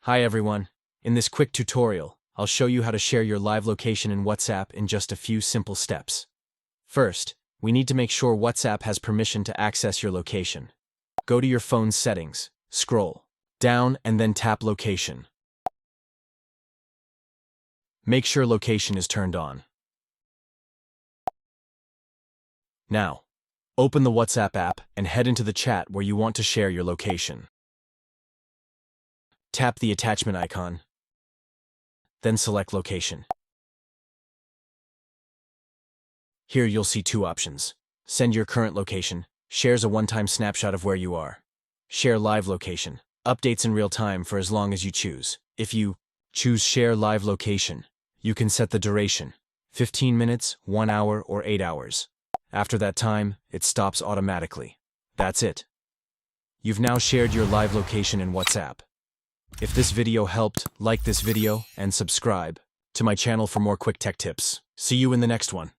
Hi everyone. In this quick tutorial, I'll show you how to share your live location in WhatsApp in just a few simple steps. First, we need to make sure WhatsApp has permission to access your location. Go to your phone's settings, scroll down and then tap Location. Make sure location is turned on. Now, open the WhatsApp app and head into the chat where you want to share your location. Tap the attachment icon, then select Location. Here you'll see two options. Send your current location, shares a one-time snapshot of where you are. Share live location, updates in real time for as long as you choose. If you choose Share live location, you can set the duration, 15 minutes, 1 hour, or 8 hours. After that time, it stops automatically. That's it. You've now shared your live location in WhatsApp. If this video helped, like this video and subscribe to my channel for more quick tech tips. See you in the next one.